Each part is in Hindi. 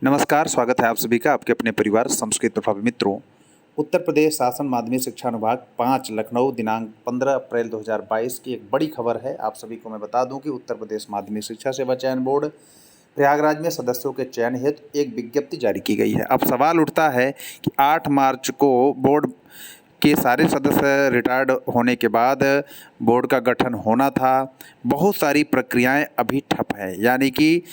नमस्कार, स्वागत है आप सभी का आपके अपने परिवार संस्कृत प्रभावी मित्रों। उत्तर प्रदेश शासन माध्यमिक शिक्षा अनुभाग 5 लखनऊ दिनांक 15 अप्रैल 2022 की एक बड़ी खबर है। आप सभी को मैं बता दूं कि उत्तर प्रदेश माध्यमिक शिक्षा सेवा चयन बोर्ड प्रयागराज में सदस्यों के चयन हेतु एक विज्ञप्ति जारी की गई है। अब सवाल उठता है कि 8 मार्च को बोर्ड के सारे सदस्य रिटायर्ड होने के बाद बोर्ड का गठन होना था। बहुत सारी प्रक्रियाएं अभी ठप है, यानी कि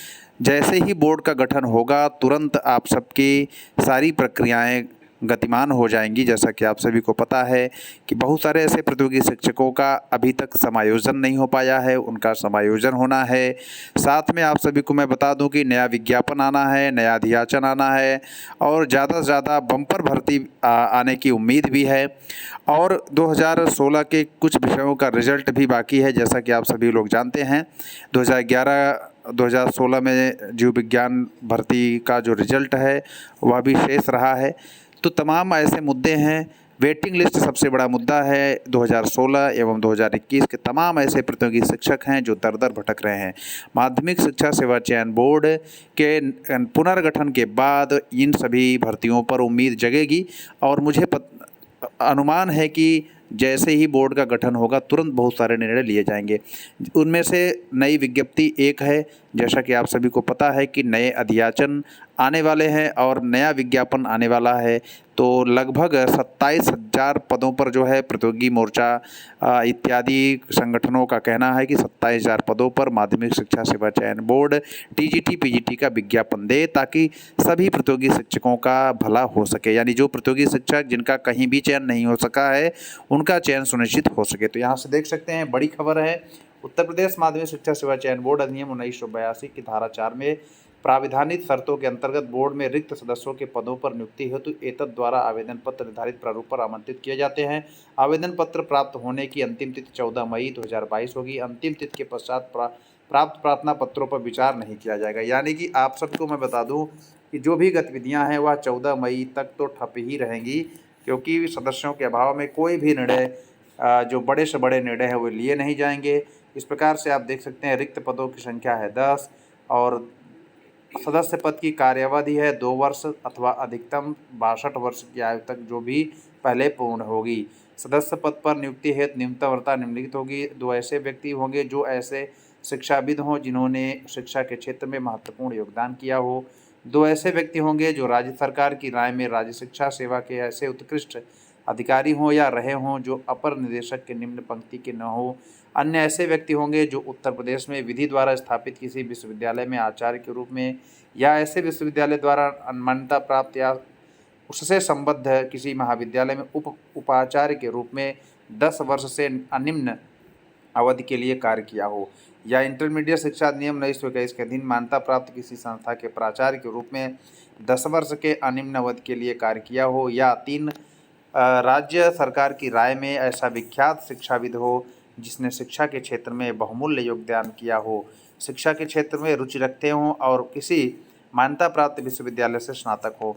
जैसे ही बोर्ड का गठन होगा तुरंत आप सबकी सारी प्रक्रियाएं गतिमान हो जाएंगी। जैसा कि आप सभी को पता है कि बहुत सारे ऐसे प्रतियोगी शिक्षकों का अभी तक समायोजन नहीं हो पाया है, उनका समायोजन होना है। साथ में आप सभी को मैं बता दूं कि नया विज्ञापन आना है, नया अधियाचन आना है और ज़्यादा से ज़्यादा बम्पर भर्ती आने की उम्मीद भी है। और 2016 के कुछ विषयों का रिजल्ट भी बाकी है। जैसा कि आप सभी लोग जानते हैं 2016 में जीव विज्ञान भर्ती का जो रिजल्ट है वह भी शेष रहा है। तो तमाम ऐसे मुद्दे हैं। वेटिंग लिस्ट सबसे बड़ा मुद्दा है। 2016 एवं 2021 के तमाम ऐसे प्रतियोगी शिक्षक हैं जो दर-दर भटक रहे हैं। माध्यमिक शिक्षा सेवा चयन बोर्ड के पुनर्गठन के बाद इन सभी भर्तियों पर उम्मीद जगेगी और मुझे अनुमान है कि जैसे ही बोर्ड का गठन होगा तुरंत बहुत सारे निर्णय लिए जाएंगे। उनमें से नई विज्ञप्ति एक है। जैसा कि आप सभी को पता है कि नए अधियाचन आने वाले हैं और नया विज्ञापन आने वाला है। तो लगभग 27,000 पदों पर जो है प्रतियोगी मोर्चा इत्यादि संगठनों का कहना है कि 27,000 पदों पर माध्यमिक शिक्षा सेवा चयन बोर्ड टीजीटी पीजीटी का विज्ञापन दे ताकि सभी प्रतियोगी शिक्षकों का भला हो सके, यानी जो प्रतियोगी शिक्षक जिनका कहीं भी चयन नहीं हो सका है उनका चयन सुनिश्चित हो सके। तो यहाँ से देख सकते हैं बड़ी खबर है। उत्तर प्रदेश माध्यमिक शिक्षा सेवा चयन बोर्ड अधिनियम 1982 की धारा 4 में प्राविधानित शर्तों के अंतर्गत बोर्ड में रिक्त सदस्यों के पदों पर नियुक्ति हेतु एतद द्वारा आवेदन पत्र निर्धारित प्रारूप पर आमंत्रित किए जाते हैं। आवेदन पत्र प्राप्त होने की अंतिम तिथि 14 मई 2022 होगी। अंतिम तिथि के पश्चात प्राप्त प्रार्थना पत्रों पर विचार नहीं किया जाएगा। यानी कि आप सबको मैं बता दूं कि जो भी गतिविधियां हैं वह 14 मई तक तो ठप ही रहेंगी, क्योंकि सदस्यों के अभाव में कोई भी निर्णय जो बड़े से बड़े निर्णय हैं वो लिए नहीं जाएंगे। इस प्रकार से आप देख सकते हैं रिक्त पदों की संख्या है 10 और सदस्य पद की कार्यावधि है 2 वर्ष अथवा अधिकतम 62 वर्ष की आयु तक जो भी पहले पूर्ण होगी। सदस्य पद पर नियुक्ति हेतु न्यूनतम वरीयता निम्नलिखित होगी। 2 ऐसे व्यक्ति होंगे जो ऐसे शिक्षाविद हों जिन्होंने शिक्षा के क्षेत्र में महत्वपूर्ण योगदान किया हो। 2 ऐसे व्यक्ति होंगे जो राज्य सरकार की राय में राज्य शिक्षा सेवा के ऐसे उत्कृष्ट अधिकारी हों या रहे हों जो अपर निदेशक के निम्न पंक्ति के न हो। अन्य ऐसे व्यक्ति होंगे जो उत्तर प्रदेश में विधि द्वारा स्थापित किसी विश्वविद्यालय में आचार्य के रूप में या ऐसे विश्वविद्यालय द्वारा मान्यता प्राप्त या उससे संबद्ध किसी महाविद्यालय में उपाचार्य के रूप में 10 वर्ष से अनिम्न अवधि के लिए कार्य किया हो, या इंटरमीडिएट शिक्षा अधिनियम 1921 के अधीन मान्यता प्राप्त किसी संस्था के प्राचार्य के रूप में 10 वर्ष के अनिम्न अवधि के लिए कार्य किया हो, या 3 राज्य सरकार की राय में ऐसा विख्यात शिक्षाविद हो जिसने शिक्षा के क्षेत्र में बहुमूल्य योगदान किया हो, शिक्षा के क्षेत्र में रुचि रखते हों और किसी मान्यता प्राप्त विश्वविद्यालय से स्नातक हो।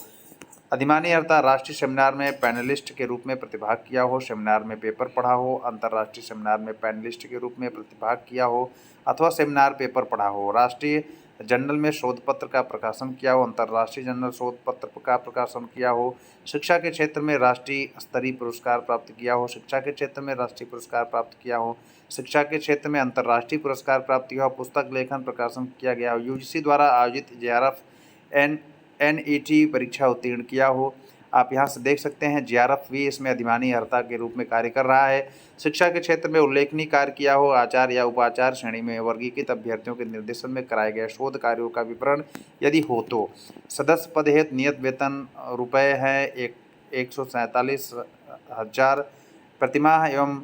अधिमानी अर्था राष्ट्रीय सेमिनार में पैनलिस्ट के रूप में प्रतिभाग किया हो, सेमिनार में पेपर पढ़ा हो, अंतर्राष्ट्रीय सेमिनार में पैनलिस्ट के रूप में प्रतिभाग किया हो अथवा सेमिनार पेपर पढ़ा हो, राष्ट्रीय जर्नल में शोध पत्र का प्रकाशन किया हो, अंतर्राष्ट्रीय जर्नल शोध पत्र का प्रकाशन किया हो, शिक्षा के क्षेत्र में राष्ट्रीय स्तरीय पुरस्कार प्राप्त किया हो, शिक्षा के क्षेत्र में राष्ट्रीय पुरस्कार प्राप्त किया हो, शिक्षा के क्षेत्र में अंतर्राष्ट्रीय पुरस्कार प्राप्त किया हो, पुस्तक लेखन प्रकाशन किया गया हो, यूजीसी द्वारा आयोजित JRF NET परीक्षा उत्तीर्ण किया हो। आप यहाँ से देख सकते हैं JRF भी इसमें अधिमानी अर्हता के रूप में कार्य कर रहा है। शिक्षा के क्षेत्र में उल्लेखनीय कार्य किया हो, आचार्य या उपाचार्य श्रेणी में वर्गीकृत अभ्यर्थियों के निर्देशन में कराए गए शोध कार्यों का विवरण यदि हो तो। सदस्य पद हेतु नियत वेतन रुपये है 147,000 प्रतिमाह एवं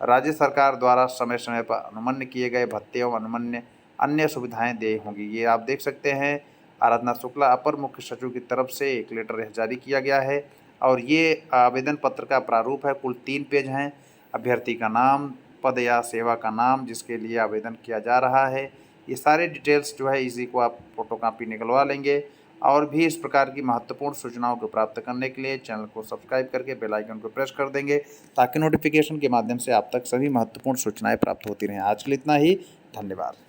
राज्य सरकार द्वारा समय समय पर अनुमन्य किए गए भत्ते एवं अन्य सुविधाएं देय होंगी। ये आप देख सकते हैं आराधना शुक्ला अपर मुख्य सचिव की तरफ से एक लेटर जारी किया गया है और ये आवेदन पत्र का प्रारूप है। कुल 3 पेज हैं। अभ्यर्थी का नाम, पद या सेवा का नाम जिसके लिए आवेदन किया जा रहा है, ये सारे डिटेल्स जो है इसी को आप फोटोकॉपी निकलवा लेंगे। और भी इस प्रकार की महत्वपूर्ण सूचनाओं को प्राप्त करने के लिए चैनल को सब्सक्राइब करके बेल आइकन को प्रेस कर देंगे ताकि नोटिफिकेशन के माध्यम से आप तक सभी महत्वपूर्ण सूचनाएं प्राप्त होती रहें। आज के लिए इतना ही, धन्यवाद।